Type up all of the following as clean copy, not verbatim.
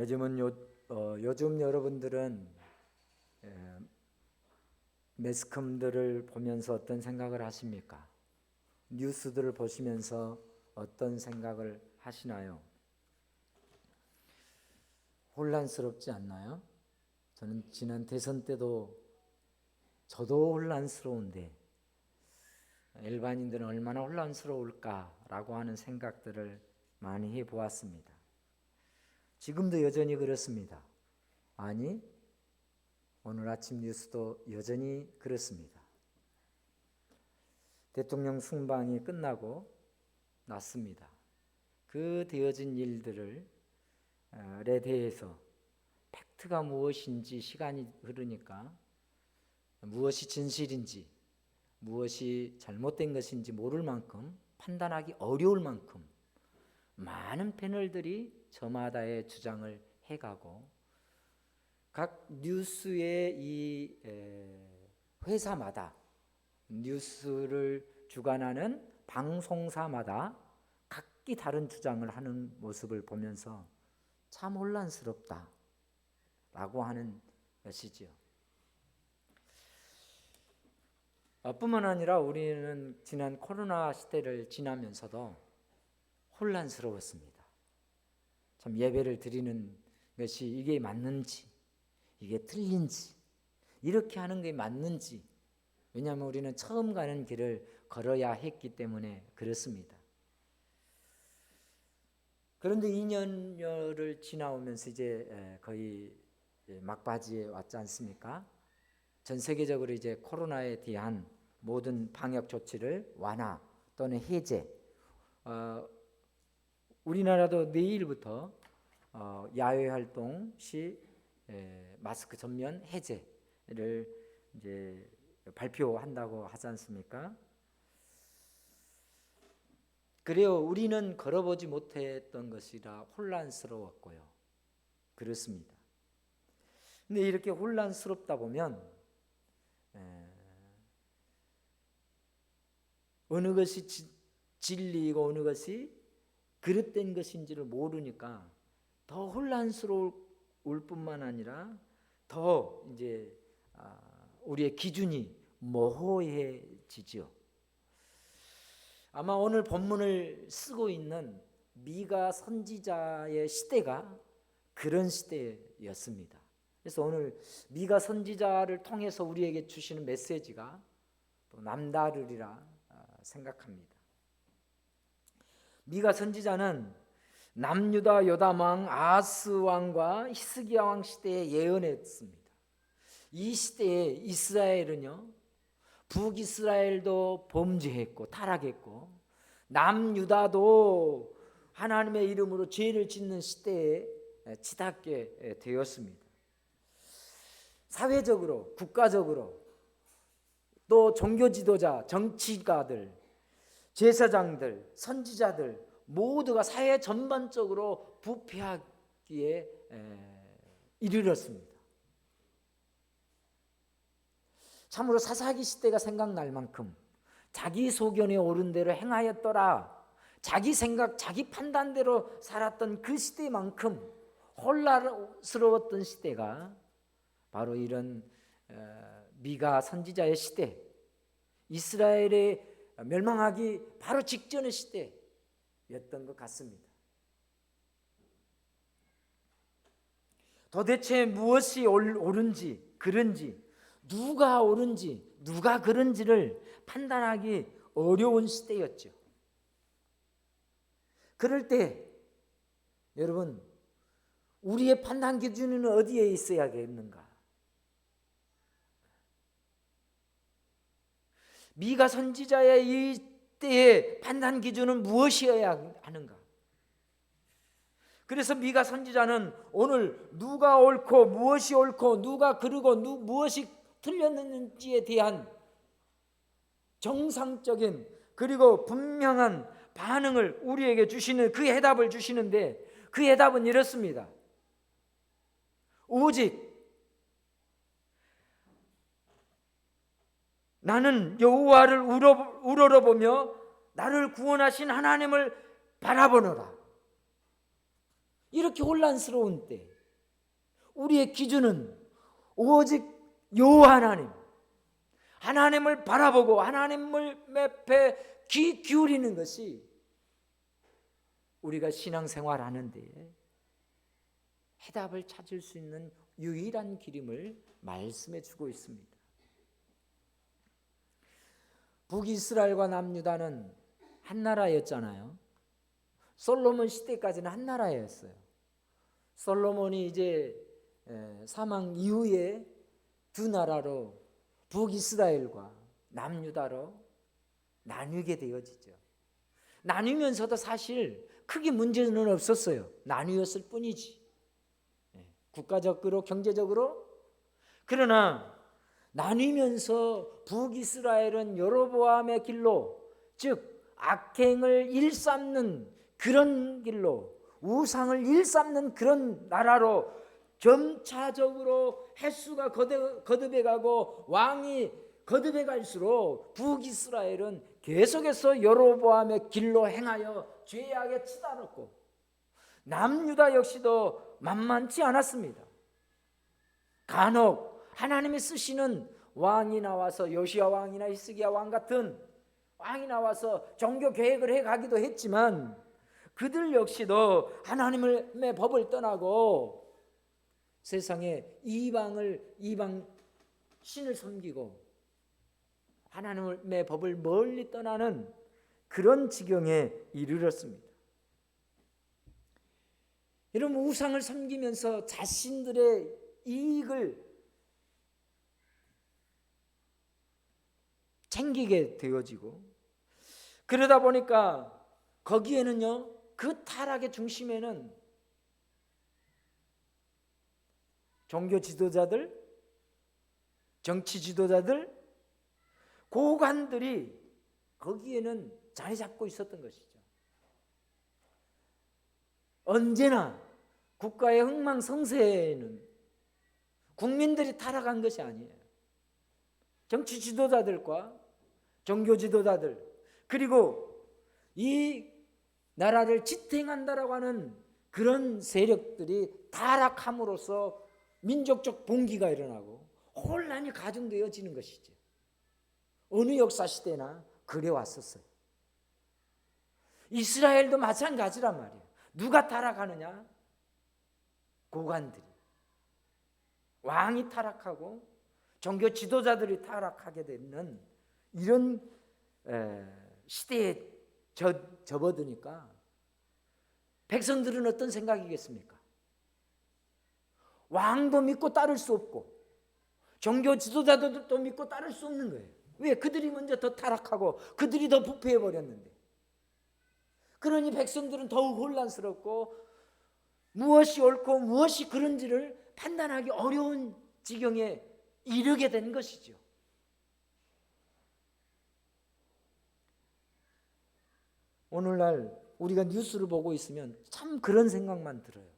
요즘 여러분들은 매스컴들을 보면서 어떤 생각을 하십니까? 뉴스들을 보시면서 어떤 생각을 하시나요? 혼란스럽지 않나요? 저는 지난 대선 때도 저도 혼란스러운데 일반인들은 얼마나 혼란스러울까라고 하는 생각들을 많이 해보았습니다. 지금도 여전히 그렇습니다. 아니, 오늘 아침 뉴스도 여전히 그렇습니다. 대통령 순방이 끝나고 났습니다. 그 되어진 일들에 대해서 팩트가 무엇인지 시간이 흐르니까 무엇이 진실인지 무엇이 잘못된 것인지 모를 만큼 판단하기 어려울 만큼 많은 패널들이 저마다의 주장을 해가고 각 뉴스의 이 회사마다 뉴스를 주관하는 방송사마다 각기 다른 주장을 하는 모습을 보면서 참 혼란스럽다 라고 하는 것이지요. 뿐만 아니라 우리는 지난 코로나 시대를 지나면서도 혼란스러웠습니다. 참 예배를 드리는 것이 이게 맞는지 이게 틀린지 이렇게 하는 게 맞는지, 왜냐하면 우리는 처음 가는 길을 걸어야 했기 때문에 그렇습니다. 그런데 2년여를 지나오면서 이제 거의 막바지에 왔지 않습니까? 전 세계적으로 이제 코로나에 대한 모든 방역 조치를 완화 또는 해제, 우리나라도 내일부터 야외 활동 시 마스크 전면 해제를 이제 발표한다고 하지 않습니까? 그래요, 우리는 걸어보지 못했던 것이라 혼란스러웠고요. 그렇습니다. 근데 이렇게 혼란스럽다 보면 어느 것이 진리이고 어느 것이 그릇된 것인지를 모르니까 더 혼란스러울 뿐만 아니라 더 이제 우리의 기준이 모호해지죠. 아마 오늘 본문을 쓰고 있는 미가 선지자의 시대가 그런 시대였습니다. 그래서 오늘 미가 선지자를 통해서 우리에게 주시는 메시지가 또 남다르리라 생각합니다. 미가 선지자는 남유다 요담 왕 아하스 왕과 히스기야 왕 시대에 예언했습니다. 이 시대에 이스라엘은요, 북이스라엘도 범죄했고 타락했고 남유다도 하나님의 이름으로 죄를 짓는 시대에 치닫게 되었습니다. 사회적으로, 국가적으로, 또 종교 지도자, 정치가들, 제사장들, 선지자들 모두가 사회 전반적으로 부패하기에 이르렀습니다. 참으로 사사기 시대가 생각날 만큼 자기 소견에 옳은 대로 행하였더라, 자기 생각, 자기 판단대로 살았던 그 시대만큼 혼란스러웠던 시대가 바로 이런 미가 선지자의 시대, 이스라엘의 멸망하기 바로 직전의 시대였던 것 같습니다. 도대체 무엇이 옳은지 그른지, 누가 옳은지 누가 그른지를 판단하기 어려운 시대였죠. 그럴 때 여러분, 우리의 판단 기준은 어디에 있어야겠는가? 미가 선지자의 이때의 판단 기준은 무엇이어야 하는가? 그래서 미가 선지자는 오늘 누가 옳고 무엇이 옳고 누가 그르고 무엇이 틀렸는지에 대한 정상적인 그리고 분명한 반응을 우리에게 주시는 그 해답을 주시는데, 그 해답은 이렇습니다. 오직 나는 여호와를 우러러보며 나를 구원하신 하나님을 바라보노라. 이렇게 혼란스러운 때 우리의 기준은 오직 요 하나님을 바라보고 하나님을 앞에 귀 기울이는 것이 우리가 신앙생활하는 데에 해답을 찾을 수 있는 유일한 길임을 말씀해 주고 있습니다. 북이스라엘과 남유다는 한 나라였잖아요. 솔로몬 시대까지는 한 나라였어요. 솔로몬이 이제 사망 이후에 두 나라로 북이스라엘과 남유다로 나뉘게 되어지죠. 나뉘면서도 사실 크게 문제는 없었어요. 나뉘었을 뿐이지. 국가적으로 경제적으로. 그러나 나뉘면서 북이스라엘은 여로보암의 길로, 즉 악행을 일삼는 그런 길로, 우상을 일삼는 그런 나라로 점차적으로 횟수가 거듭해가고 왕이 거듭해갈수록 북이스라엘은 계속해서 여로보암의 길로 행하여 죄악에 치달았고, 남유다 역시도 만만치 않았습니다. 간혹 하나님이 쓰시는 왕이 나와서 요시야 왕이나 히스기야 왕 같은 왕이 나와서 종교 개혁을 해가기도 했지만 그들 역시도 하나님의 법을 떠나고 세상에 이방 신을 섬기고 하나님의 법을 멀리 떠나는 그런 지경에 이르렀습니다. 여러분, 우상을 섬기면서 자신들의 이익을 챙기게 되어지고, 그러다 보니까 거기에는요, 그 타락의 중심에는 종교 지도자들, 정치 지도자들, 고관들이 거기에는 자리 잡고 있었던 것이죠. 언제나 국가의 흥망성쇠에는 국민들이 타락한 것이 아니에요. 정치 지도자들과 종교 지도자들, 그리고 이 나라를 지탱한다라고 하는 그런 세력들이 타락함으로써 민족적 봉기가 일어나고 혼란이 가중되어지는 것이죠. 어느 역사 시대나 그래 왔었어요. 이스라엘도 마찬가지란 말이에요. 누가 타락하느냐? 고관들이. 왕이 타락하고 종교 지도자들이 타락하게 되는 이런 시대에 접어드니까 백성들은 어떤 생각이겠습니까? 왕도 믿고 따를 수 없고 종교 지도자들도 믿고 따를 수 없는 거예요. 왜? 그들이 먼저 더 타락하고 그들이 더 부패해버렸는데. 그러니 백성들은 더욱 혼란스럽고 무엇이 옳고 무엇이 그른지를 판단하기 어려운 지경에 이르게 된 것이죠. 오늘날 우리가 뉴스를 보고 있으면 참 그런 생각만 들어요.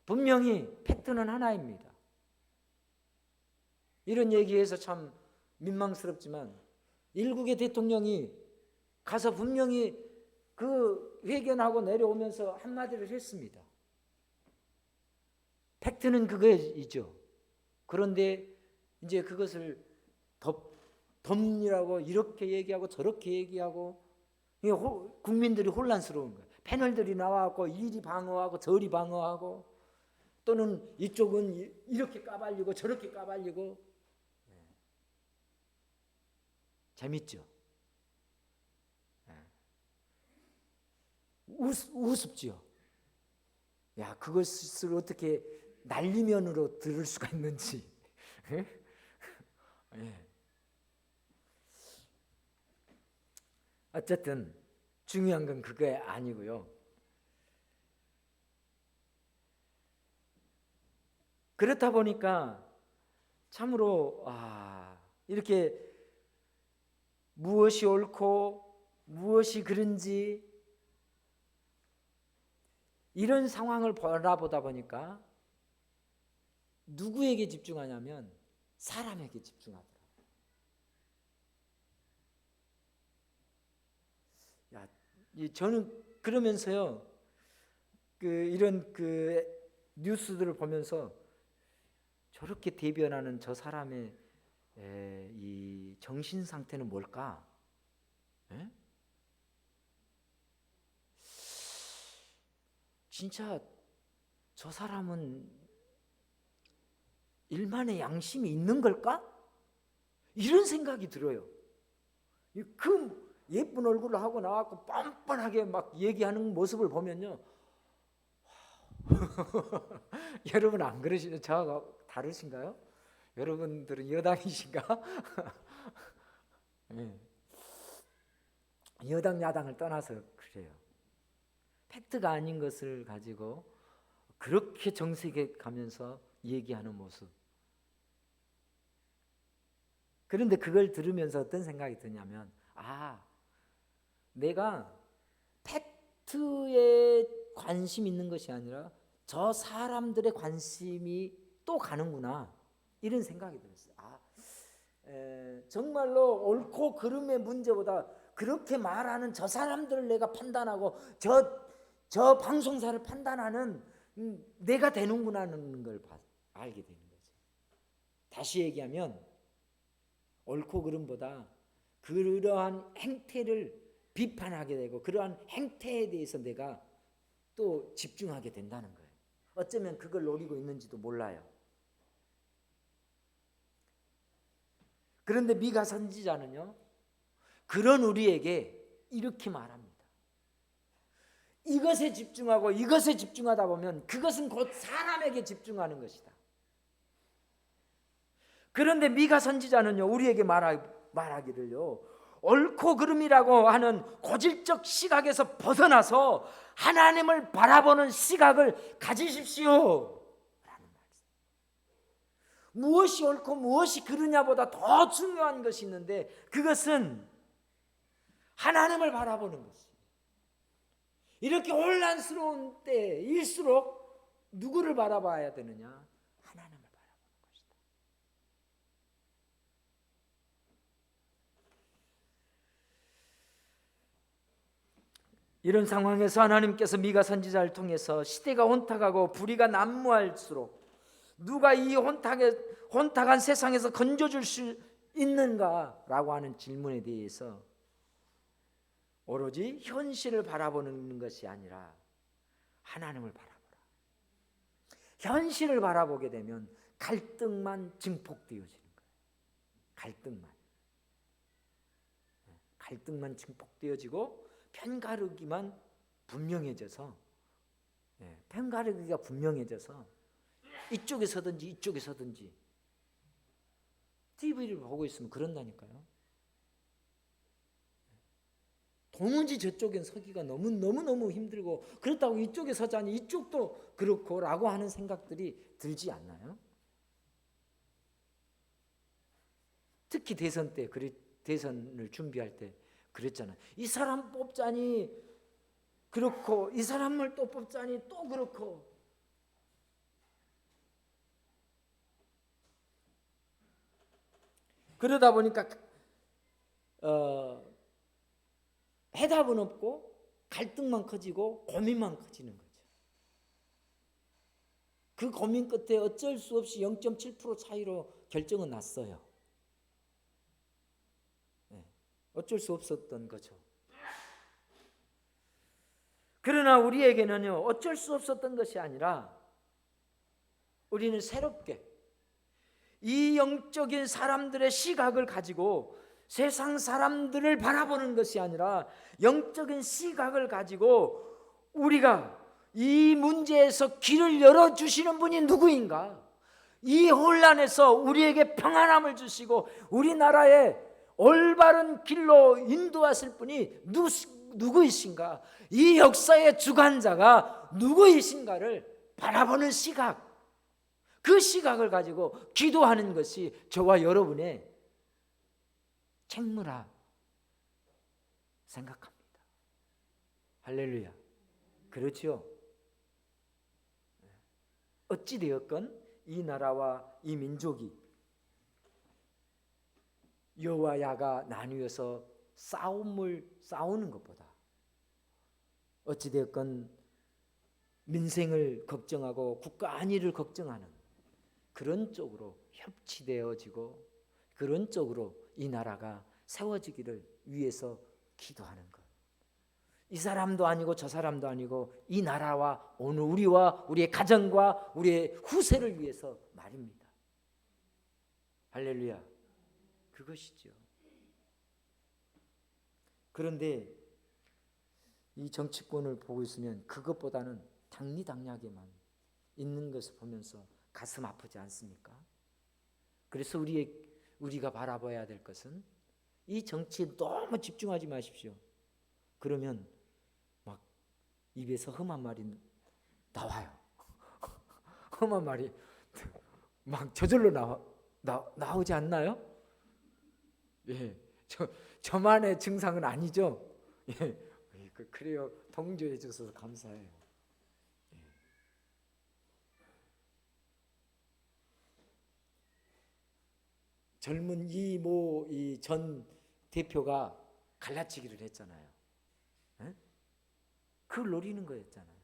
분명히 팩트는 하나입니다. 이런 얘기해서 참 민망스럽지만 일국의 대통령이 가서 분명히 그 회견하고 내려오면서 한마디를 했습니다. 팩트는 그거이죠. 그런데 이제 그것을 덮이라고 이렇게 얘기하고 저렇게 얘기하고 국민들이 혼란스러운 거예요. 패널들이 나와갖고 이리 방어하고 저리 방어하고 또는 이쪽은 이렇게 까발리고 저렇게 까발리고. 재밌죠? 우습지요. 야, 그것을 어떻게 날리면으로 들을 수가 있는지. 예. 어쨌든 중요한 건 그게 아니고요. 그렇다 보니까 참으로 이렇게 무엇이 옳고 무엇이 그른지 이런 상황을 바라보다 보니까 누구에게 집중하냐면 사람에게 집중하더라고요. 저는 그러면서요, 이런 뉴스들을 보면서 저렇게 대변하는 저 사람의 이 정신 상태는 뭘까? 에? 진짜 저 사람은 일만의 양심이 있는 걸까? 이런 생각이 들어요. 그 예쁜 얼굴을 하고 나와서 뻔뻔하게 막 얘기하는 모습을 보면요. 여러분 안 그러시죠? 저하고 다르신가요? 여러분들은 여당이신가? 네. 여당 야당을 떠나서 그래요. 팩트가 아닌 것을 가지고 그렇게 정색해 가면서 얘기하는 모습. 그런데 그걸 들으면서 어떤 생각이 드냐면, 내가 팩트에 관심 있는 것이 아니라 저 사람들의 관심이 또 가는구나, 이런 생각이 들었어요. 정말로 옳고 그름의 문제보다 그렇게 말하는 저 사람들을 내가 판단하고 저 방송사를 판단하는 내가 되는구나는 걸 알게 되는 거죠. 다시 얘기하면 옳고 그름보다 그러한 행태를 비판하게 되고 그러한 행태에 대해서 내가 또 집중하게 된다는 거예요. 어쩌면 그걸 노리고 있는지도 몰라요. 그런데 미가 선지자는요, 그런 우리에게 이렇게 말합니다. 이것에 집중하고 이것에 집중하다 보면 그것은 곧 사람에게 집중하는 것이다. 그런데 미가 선지자는요, 우리에게 말하기를요, 옳고 그름이라고 하는 고질적 시각에서 벗어나서 하나님을 바라보는 시각을 가지십시오 라는 말씀. 무엇이 옳고 무엇이 그르냐보다 더 중요한 것이 있는데, 그것은 하나님을 바라보는 것이에요. 이렇게 혼란스러운 때일수록 누구를 바라봐야 되느냐? 하나님을 바라보는 것이다. 이런 상황에서 하나님께서 미가 선지자를 통해서 시대가 혼탁하고 불의가 난무할수록 누가 이 혼탁한 세상에서 건져줄 수 있는가라고 하는 질문에 대해서 오로지 현실을 바라보는 것이 아니라 하나님을 바라보라. 현실을 바라보게 되면 갈등만 증폭되어지는 거예요. 갈등만 증폭되어지고 편가르기만 분명해져서, 편가르기가 분명해져서 이쪽에 서든지 이쪽에 서든지 TV를 보고 있으면 그런다니까요. 도무지 저쪽엔 서기가 너무너무 힘들고, 그렇다고 이쪽에 서자니 이쪽도 그렇고 라고 하는 생각들이 들지 않나요? 특히 대선 때, 대선을 준비할 때 그랬잖아요. 이 사람 뽑자니 그렇고 이 사람을 또 뽑자니 또 그렇고. 그러다 보니까 해답은 없고 갈등만 커지고 고민만 커지는 거죠. 그 고민 끝에 어쩔 수 없이 0.7% 차이로 결정은 났어요. 어쩔 수 없었던 거죠. 그러나 우리에게는요, 어쩔 수 없었던 것이 아니라 우리는 새롭게 이 영적인 사람들의 시각을 가지고 세상 사람들을 바라보는 것이 아니라 영적인 시각을 가지고 우리가 이 문제에서 길을 열어주시는 분이 누구인가? 이 혼란에서 우리에게 평안함을 주시고 우리나라에 올바른 길로 인도하실 분이 누구이신가? 이 역사의 주관자가 누구이신가를 바라보는 시각, 그 시각을 가지고 기도하는 것이 저와 여러분의 책무라 생각합니다. 할렐루야. 그렇죠? 어찌되었건 이 나라와 이 민족이 여와 야가 나뉘어서 싸우는 것보다 어찌되었건 민생을 걱정하고 국가 안위를 걱정하는 그런 쪽으로 협치되어지고 그런 쪽으로 이 나라가 세워지기를 위해서 기도하는 것. 이 사람도 아니고 저 사람도 아니고 이 나라와 오늘 우리와 우리의 가정과 우리의 후세를 위해서 말입니다. 할렐루야. 그것이죠. 그런데 이 정치권을 보고 있으면 그것보다는 당리당략에만 있는 것을 보면서 가슴 아프지 않습니까? 그래서 우리가 바라봐야 될 것은 이 정치에 너무 집중하지 마십시오. 그러면 막 입에서 험한 말이 나와요. 험한 말이 막 저절로 나오지 않나요? 예, 저만의 증상은 아니죠. 예, 그래요. 동조해 주셔서 감사해요. 예. 젊은 이 전 대표가 갈라치기를 했잖아요. 예? 그걸 노리는 거였잖아요.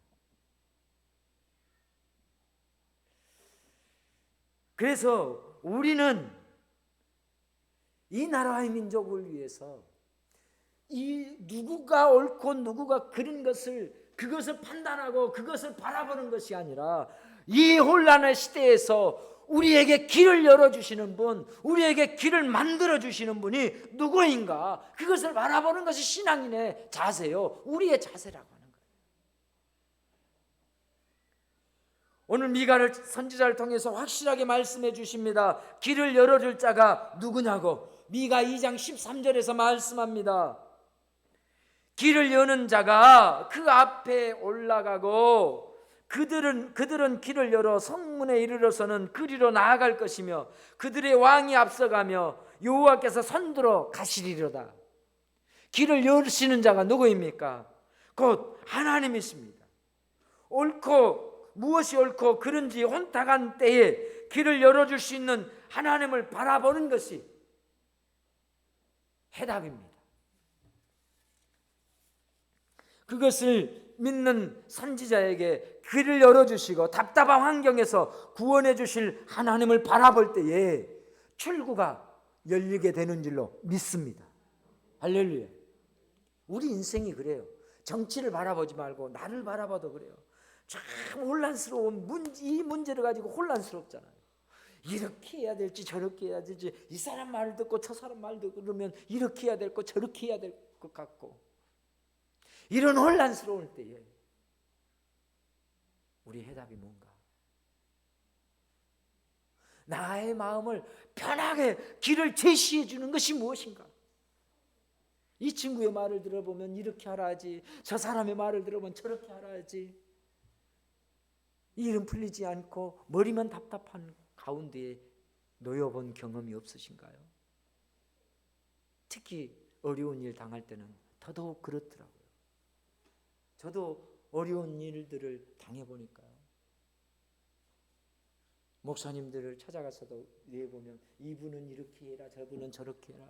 그래서 우리는 이 나라의 민족을 위해서 이 누구가 옳고 누구가 그른 그것을 판단하고 그것을 바라보는 것이 아니라 이 혼란의 시대에서 우리에게 길을 열어주시는 분, 우리에게 길을 만들어주시는 분이 누구인가, 그것을 바라보는 것이 신앙인의 자세요. 우리의 자세라고 하는 거예요. 오늘 미가를 선지자를 통해서 확실하게 말씀해 주십니다. 길을 열어줄 자가 누구냐고. 미가 2장 13절에서 말씀합니다. 길을 여는 자가 그 앞에 올라가고 그들은 길을 열어 성문에 이르러서는 그리로 나아갈 것이며 그들의 왕이 앞서가며 여호와께서 선두로 가시리로다. 길을 여시는 자가 누구입니까? 곧 하나님이십니다. 무엇이 옳고 그른지 혼탁한 때에 길을 열어줄 수 있는 하나님을 바라보는 것이 해답입니다. 그것을 믿는 선지자에게 길을 열어주시고 답답한 환경에서 구원해 주실 하나님을 바라볼 때에 출구가 열리게 되는 줄로 믿습니다. 할렐루야. 우리 인생이 그래요. 정치를 바라보지 말고 나를 바라봐도 그래요. 참 혼란스러운 이 문제를 가지고 혼란스럽잖아요. 이렇게 해야 될지 저렇게 해야 될지, 이 사람 말을 듣고 저 사람 말 듣고 그러면 이렇게 해야 될 것 저렇게 해야 될 것 같고, 이런 혼란스러울 때에 우리 해답이 뭔가? 나의 마음을 편하게 길을 제시해 주는 것이 무엇인가? 이 친구의 말을 들어보면 이렇게 하라 하지, 저 사람의 말을 들어보면 저렇게 하라 하지. 일은 풀리지 않고 머리만 답답한 가운데에 놓여본 경험이 없으신가요? 특히 어려운 일 당할 때는 더더욱 그렇더라고요. 저도 어려운 일들을 당해보니까요. 목사님들을 찾아가서도 보면 이분은 이렇게 해라, 저분은 저렇게 해라.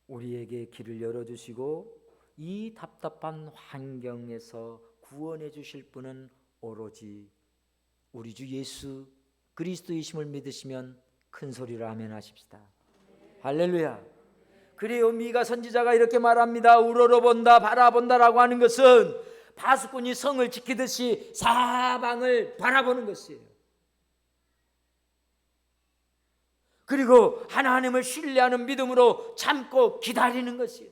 우리에게 길을 열어주시고 이 답답한 환경에서 구원해 주실 분은 오로지 우리 주 예수 그리스도이심을 믿으시면 큰 소리로 아멘 하십시다. 할렐루야. 그래요. 미가 선지자가 이렇게 말합니다. 우러러본다 바라본다라고 하는 것은 파수꾼이 성을 지키듯이 사방을 바라보는 것이에요. 그리고 하나님을 신뢰하는 믿음으로 참고 기다리는 것이에요.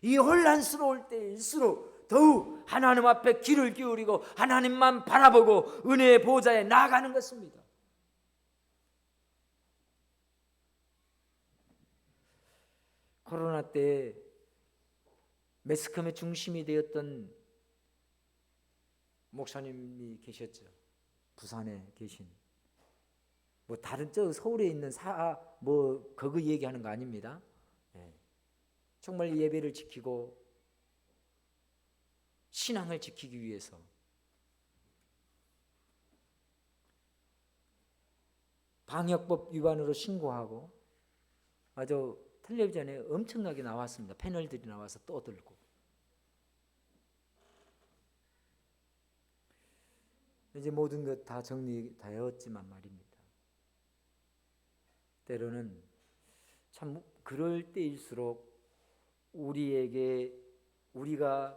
이 혼란스러울 때일수록 더욱 하나님 앞에 귀를 기울이고 하나님만 바라보고 은혜의 보좌에 나아가는 것입니다. 코로나 때 매스컴의 중심이 되었던 목사님이 계셨죠. 부산에 계신. 뭐 다른 서울에 있는 거기 얘기하는 거 아닙니다. 네. 정말 예배를 지키고 신앙을 지키기 위해서 방역법 위반으로 신고하고 아주 텔레비전에 엄청나게 나왔습니다. 패널들이 나와서 떠들고. 이제 모든 것 다 정리되었지만 말입니다. 때로는 참 그럴 때일수록 우리가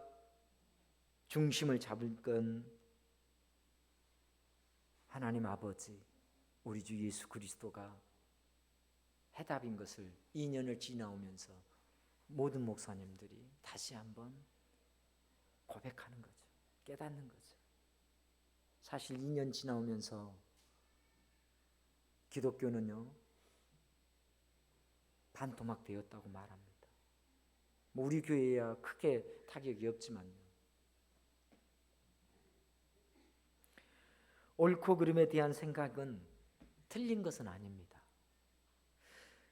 중심을 잡을 건 하나님 아버지, 우리 주 예수 그리스도가 해답인 것을 2년을 지나오면서 모든 목사님들이 다시 한번 고백하는 거죠. 깨닫는 거죠. 사실 2년 지나오면서 기독교는요 반토막 되었다고 말합니다. 우리 교회야 크게 타격이 없지만요. 옳고 그름에 대한 생각은 틀린 것은 아닙니다.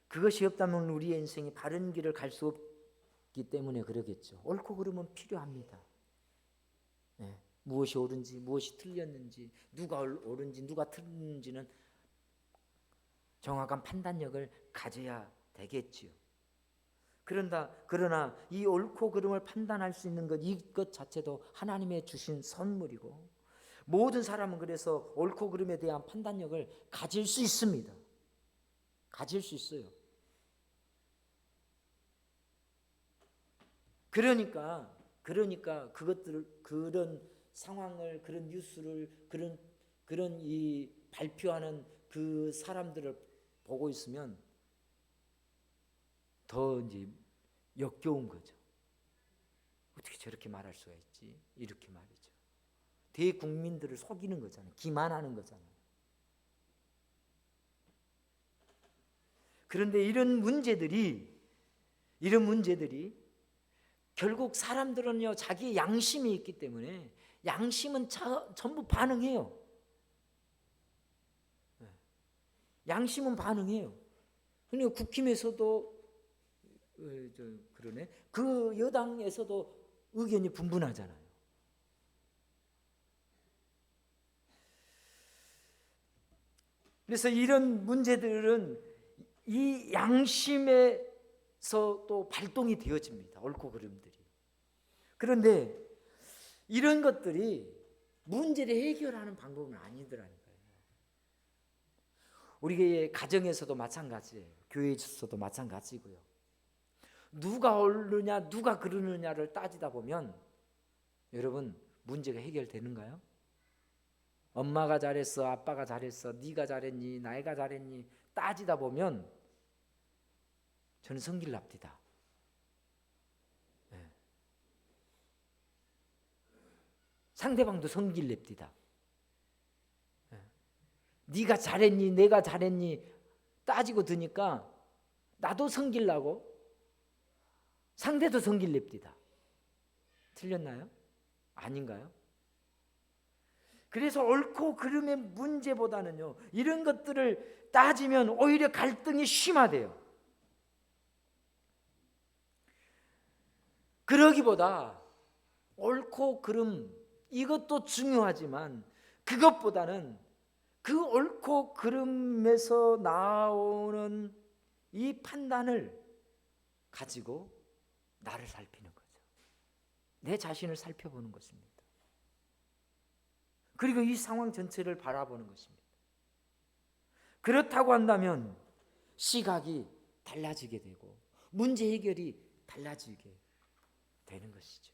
그것이 없다면 우리의 인생이 바른 길을 갈 수 없기 때문에 그러겠죠. 옳고 그름은 필요합니다. 네. 무엇이 옳은지 무엇이 틀렸는지 누가 옳은지 누가 틀린지는 정확한 판단력을 가져야 되겠지요. 그러나 이 옳고 그름을 판단할 수 있는 것, 이것 자체도 하나님의 주신 선물이고 모든 사람은 그래서 옳고 그름에 대한 판단력을 가질 수 있습니다. 가질 수 있어요. 그러니까 그런 상황을, 그런 뉴스를, 그런 이 발표하는 그 사람들을 보고 있으면 더 이제 역겨운 거죠. 어떻게 저렇게 말할 수가 있지? 이렇게 말이죠. 대국민들을 속이는 거잖아요. 기만하는 거잖아요. 그런데 이런 문제들이 결국 사람들은요 자기의 양심이 있기 때문에 양심은 전부 반응해요. 양심은 반응해요. 그러니까 국힘에서도 그러네. 그 여당에서도 의견이 분분하잖아요. 그래서 이런 문제들은 이 양심에서 또 발동이 되어집니다. 옳고 그름들이. 그런데 이런 것들이 문제를 해결하는 방법은 아니더라니까요. 우리의 가정에서도 마찬가지예요. 교회에서도 마찬가지고요. 누가 옳느냐 누가 그러느냐를 따지다 보면 여러분 문제가 해결되는가요? 엄마가 잘했어, 아빠가 잘했어, 네가 잘했니, 나이가 잘했니 따지다 보면 저는 성질 납니다. 네. 상대방도 성질 냅니다. 네. 네가 잘했니, 내가 잘했니 따지고 드니까 나도 성질 나고 상대도 성질 냅니다. 틀렸나요? 아닌가요? 그래서 옳고 그름의 문제보다는요 이런 것들을 따지면 오히려 갈등이 심화돼요. 그러기보다 옳고 그름 이것도 중요하지만 그것보다는 그 옳고 그름에서 나오는 이 판단을 가지고 나를 살피는 거죠. 내 자신을 살펴보는 것입니다. 그리고 이 상황 전체를 바라보는 것입니다. 그렇다고 한다면 시각이 달라지게 되고 문제 해결이 달라지게 되는 것이죠.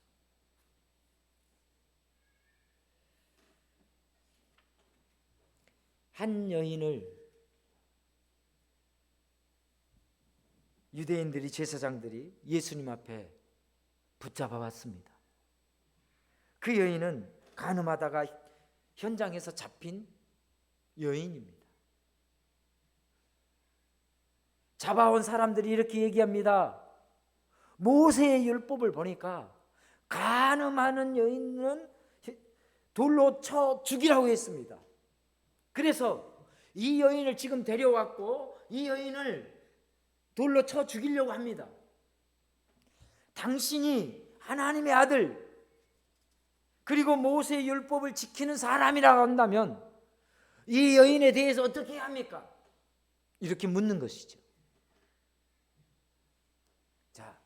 한 여인을 유대인들이 제사장들이 예수님 앞에 붙잡아 왔습니다. 그 여인은 간음하다가 현장에서 잡힌 여인입니다. 잡아온 사람들이 이렇게 얘기합니다. 모세의 율법을 보니까 간음하는 여인은 돌로 쳐 죽이라고 했습니다. 그래서 이 여인을 지금 데려왔고 이 여인을 돌로 쳐 죽이려고 합니다. 당신이 하나님의 아들 그리고 모세의 율법을 지키는 사람이라고 한다면 이 여인에 대해서 어떻게 해야 합니까? 이렇게 묻는 것이죠. 자,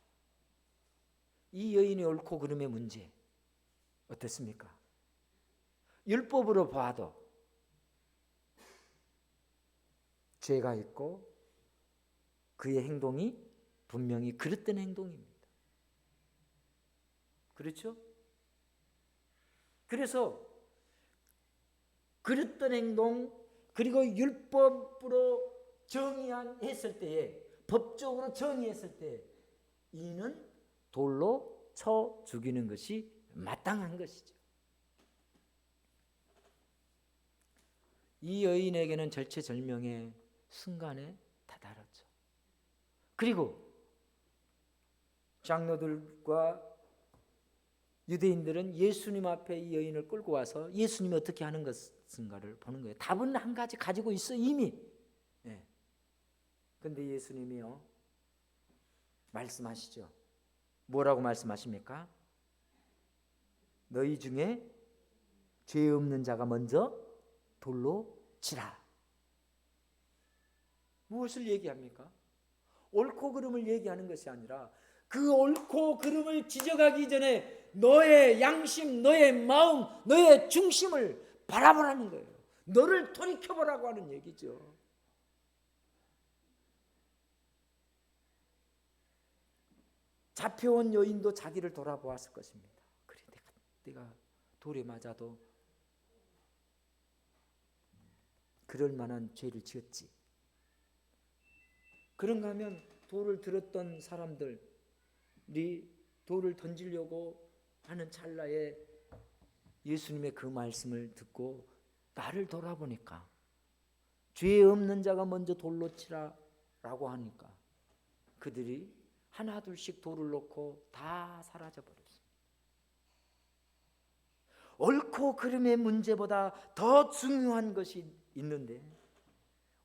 이 여인의 옳고 그름의 문제 어떻습니까? 율법으로 봐도 죄가 있고 그의 행동이 분명히 그릇된 행동입니다. 그렇죠? 그래서 그릇된 행동 그리고 율법으로 정의했을 때에 법적으로 정의했을 때 이는 돌로 쳐 죽이는 것이 마땅한 것이죠. 이 여인에게는 절체절명의 순간에 다다랐죠. 그리고 장로들과 유대인들은 예수님 앞에 이 여인을 끌고 와서 예수님이 어떻게 하는 것인가를 보는 거예요. 답은 한 가지 가지고 있어 이미. 그런데 예수님이요 말씀하시죠. 뭐라고 말씀하십니까? 너희 중에 죄 없는 자가 먼저 돌로 치라. 무엇을 얘기합니까? 옳고 그름을 얘기하는 것이 아니라 그 옳고 그름을 지적하기 전에 너의 양심, 너의 마음, 너의 중심을 바라보라는 거예요. 너를 돌이켜보라고 하는 얘기죠. 잡혀온 여인도 자기를 돌아보았을 것입니다. 그래, 내가 돌에 맞아도 그럴 만한 죄를 지었지. 그런가 하면 돌을 들었던 사람들이 돌을 던지려고 하는 찰나에 예수님의 그 말씀을 듣고 나를 돌아보니까 죄 없는 자가 먼저 돌로 치라 라고 하니까 그들이 하나둘씩 돌을 놓고 다 사라져 버렸습니다. 옳고 그름의 문제보다 더 중요한 것이 있는데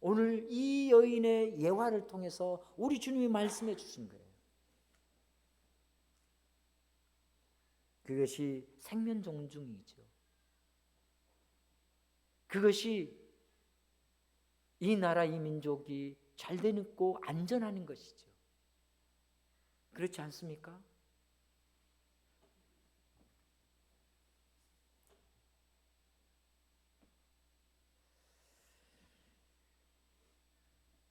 오늘 이 여인의 예화를 통해서 우리 주님이 말씀해 주신 거예요. 그것이 생명 존중이죠. 그것이 이 나라 이 민족이 잘 되고 안전하는 것이죠. 그렇지 않습니까?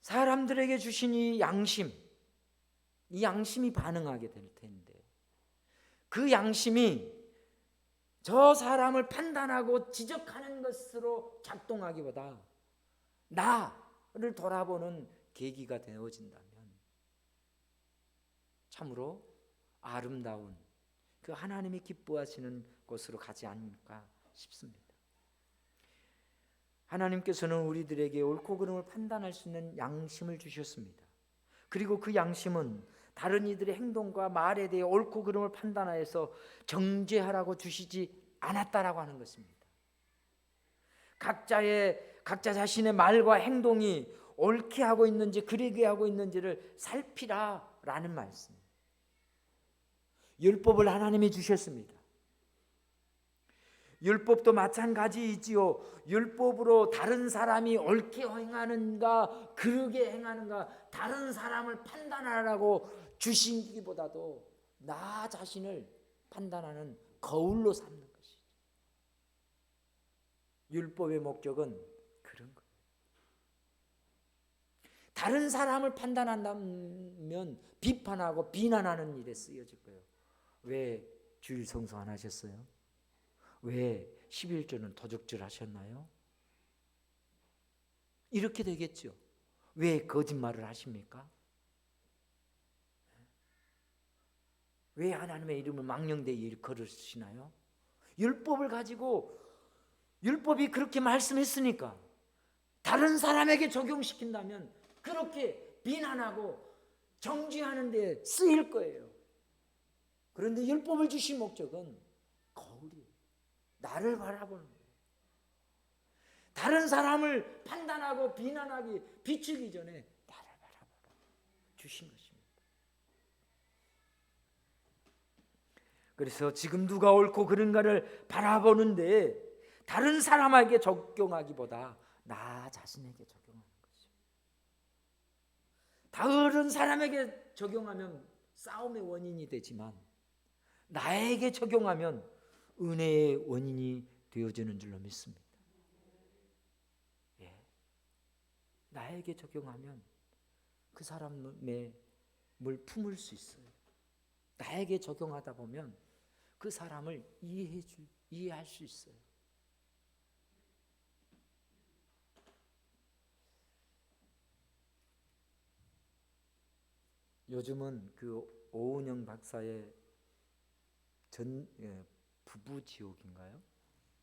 사람들에게 주신 이 양심이 반응하게 될 텐데 그 양심이 저 사람을 판단하고 지적하는 것으로 작동하기보다 나를 돌아보는 계기가 되어진다면 참으로 아름다운 그 하나님이 기뻐하시는 곳으로 가지 않을까 싶습니다. 하나님께서는 우리들에게 옳고 그름을 판단할 수 있는 양심을 주셨습니다. 그리고 그 양심은 다른 이들의 행동과 말에 대해 옳고 그름을 판단하여서 정죄하라고 주시지 않았다라고 하는 것입니다. 각자 자신의 말과 행동이 옳게 하고 있는지 그르게 하고 있는지를 살피라라는 말씀. 율법을 하나님이 주셨습니다. 율법도 마찬가지이지요. 율법으로 다른 사람이 옳게 행하는가 그르게 행하는가 다른 사람을 판단하라고 주시기보다도 나 자신을 판단하는 거울로 삼는 것이죠. 율법의 목적은 그런 거예요. 다른 사람을 판단한다면 비판하고 비난하는 일에 쓰여질 거예요. 왜 주일 성수 안 하셨어요? 왜 11조는 도적질 하셨나요? 이렇게 되겠죠. 왜 거짓말을 하십니까? 왜 하나님의 이름을 망령되이 걸으시나요? 율법을 가지고 율법이 그렇게 말씀했으니까 다른 사람에게 적용시킨다면 그렇게 비난하고 정죄하는 데 쓰일 거예요. 그런데 율법을 주신 목적은 거울이에요. 나를 바라보는 거예요. 다른 사람을 판단하고 비난하기 비추기 전에 나를 바라보라 주신 것입니다. 그래서 지금 누가 옳고 그른가를 바라보는데 다른 사람에게 적용하기보다 나 자신에게 적용하는 것이죠. 다른 사람에게 적용하면 싸움의 원인이 되지만 나에게 적용하면 은혜의 원인이 되어지는 줄로 믿습니다. 예. 나에게 적용하면 그 사람의 뭘 품을 수 있어요. 나에게 적용하다 보면 그 사람을 이해할 수 있어요. 요즘은 그 오은영 박사의 부부 지옥인가요?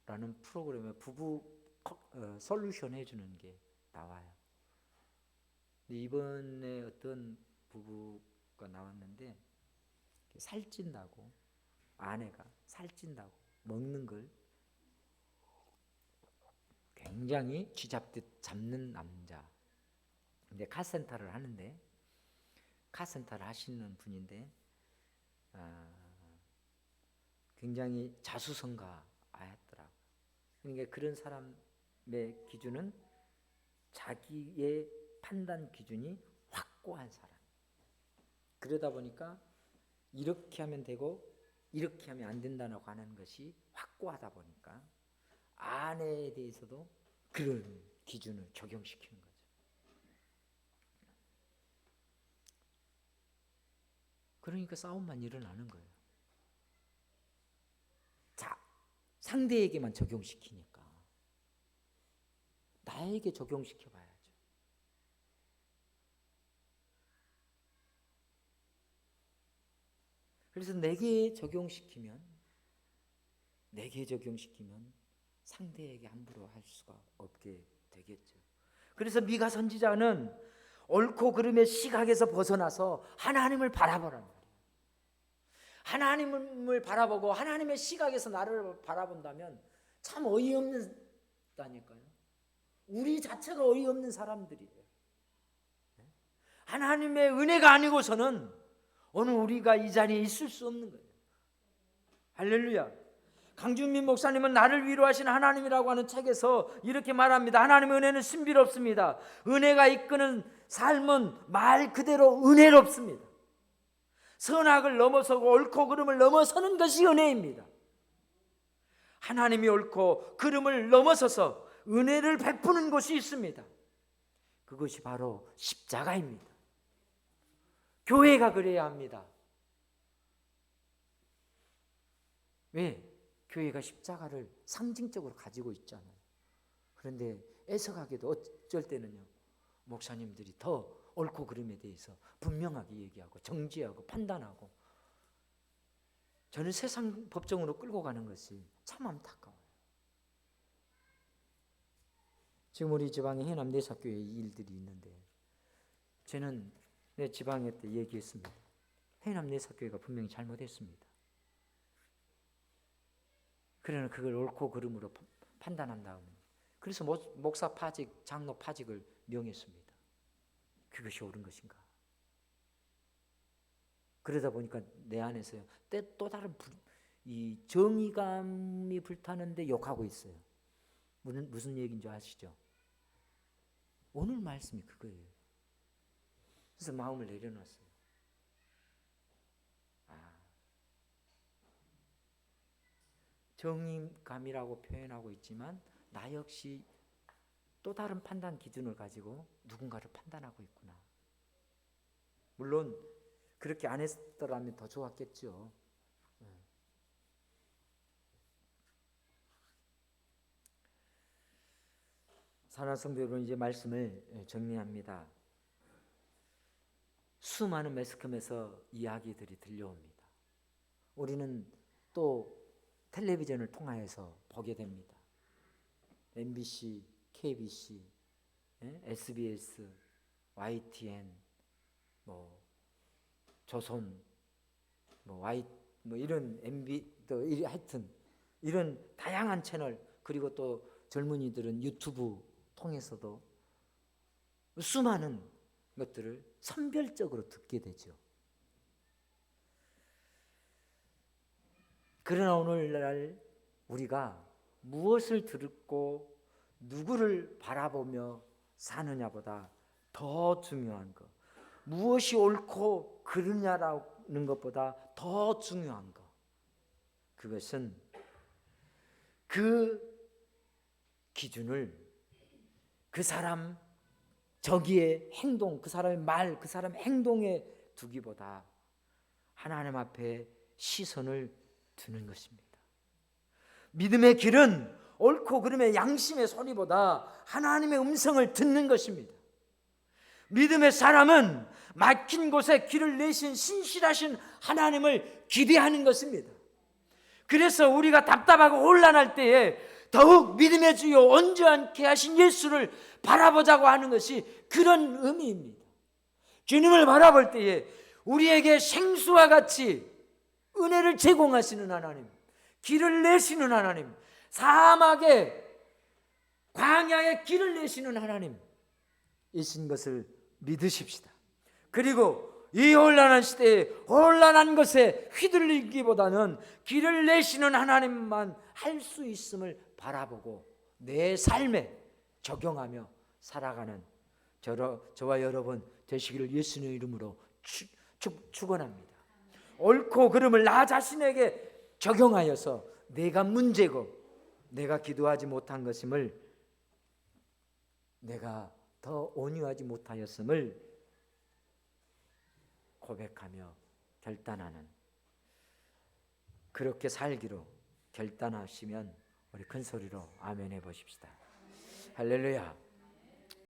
라는 프로그램에 부부 솔루션 해주는 게 나와요. 이번에 어떤 부부가 나왔는데 살찐다고, 아내가 살찐다고 먹는 걸 굉장히 쥐잡듯 잡는 남자. 근데 카센터를 하는데, 카센터를 하시는 분인데 굉장히 자수성가하였더라고요. 그러니까 그런 사람의 기준은 자기의 판단 기준이 확고한 사람. 그러다 보니까 이렇게 하면 되고 이렇게 하면 안 된다고 하는 것이 확고하다 보니까 아내에 대해서도 그런 기준을 적용시키는 거죠. 그러니까 싸움만 일어나는 거예요. 자, 상대에게만 적용시키니까 나에게 적용시켜 봐야죠. 그래서 내게 적용시키면 상대에게 함부로 할 수가 없게 되겠죠. 그래서 미가 선지자는 옳고 그름의 시각에서 벗어나서 하나님을 바라보란 말이에요. 하나님을 바라보고 하나님의 시각에서 나를 바라본다면 참 어이없다니까요. 우리 자체가 어이없는 사람들이에요. 하나님의 은혜가 아니고서는 오늘 우리가 이 자리에 있을 수 없는 거예요. 할렐루야. 강준민 목사님은 나를 위로하신 하나님이라고 하는 책에서 이렇게 말합니다. 하나님의 은혜는 신비롭습니다. 은혜가 이끄는 삶은 말 그대로 은혜롭습니다. 선악을 넘어서고 옳고 그름을 넘어서는 것이 은혜입니다. 하나님이 옳고 그름을 넘어서서 은혜를 베푸는 곳이 있습니다. 그것이 바로 십자가입니다. 교회가 그래야 합니다. 왜? 교회가 십자가를 상징적으로 가지고 있잖아요. 그런데 애석하게도 어쩔 때는요, 목사님들이 더 옳고 그름에 대해서 분명하게 얘기하고 정지하고 판단하고, 저는 세상 법정으로 끌고 가는 것이 참 안타까워요. 지금 우리 지방에 해남 내사교회 일들이 있는데, 저는 내 지방회 때 얘기했습니다. 해남 내사교회가 분명히 잘못했습니다. 그러나 그걸 옳고 그름으로 판단한 다음에, 그래서 목사 파직, 장로 파직을 명했습니다. 그것이 옳은 것인가? 그러다 보니까 내 안에서요, 또 다른 이 정의감이 불타는데 욕하고 있어요. 무슨 얘기인지 아시죠? 오늘 말씀이 그거예요. 그래서 마음을 내려놨어요. 정의감이라고 표현하고 있지만 나 역시 또 다른 판단 기준을 가지고 누군가를 판단하고 있구나. 물론 그렇게 안 했더라면 더 좋았겠죠. 사랑하는 성도 여러분, 이제 말씀을 정리합니다. 수많은 매스컴에서 이야기들이 들려옵니다. 우리는 또 텔레비전을 통하여서 보게 됩니다. MBC, KBC, SBS, YTN, 조선, 이런 MB, 또 하여튼 이런 다양한 채널, 그리고 또 젊은이들은 유튜브 통해서도 수많은 것들을 선별적으로 듣게 되죠. 그러나 오늘날 우리가 무엇을 듣고 누구를 바라보며 사느냐보다 더 중요한 것, 무엇이 옳고 그르냐라는 것보다 더 중요한 것, 그것은 그 기준을 그 사람 저기의 행동, 그 사람의 말, 그 사람의 행동에 두기보다 하나님 앞에 시선을 두는 것입니다. 믿음의 길은 옳고 그름의 양심의 소리보다 하나님의 음성을 듣는 것입니다. 믿음의 사람은 막힌 곳에 길을 내신 신실하신 하나님을 기대하는 것입니다. 그래서 우리가 답답하고 혼란할 때에 더욱 믿음의 주요 온전케 하신 예수를 바라보자고 하는 것이 그런 의미입니다. 주님을 바라볼 때에 우리에게 생수와 같이 은혜를 제공하시는 하나님, 길을 내시는 하나님, 사막에 광야에 길을 내시는 하나님이신 것을 믿으십시다. 그리고 이 혼란한 시대에 혼란한 것에 휘둘리기보다는 길을 내시는 하나님만 할 수 있음을 바라보고 내 삶에 적용하며 살아가는 저와 여러분 되시기를 예수님의 이름으로 축원합니다. 옳고 그름을 나 자신에게 적용하여서 내가 문제고 내가 기도하지 못한 것임을, 내가 더 온유하지 못하였음을 고백하며 결단하는, 그렇게 살기로 결단하시면 우리 큰 소리로 아멘 해보십시다. 할렐루야.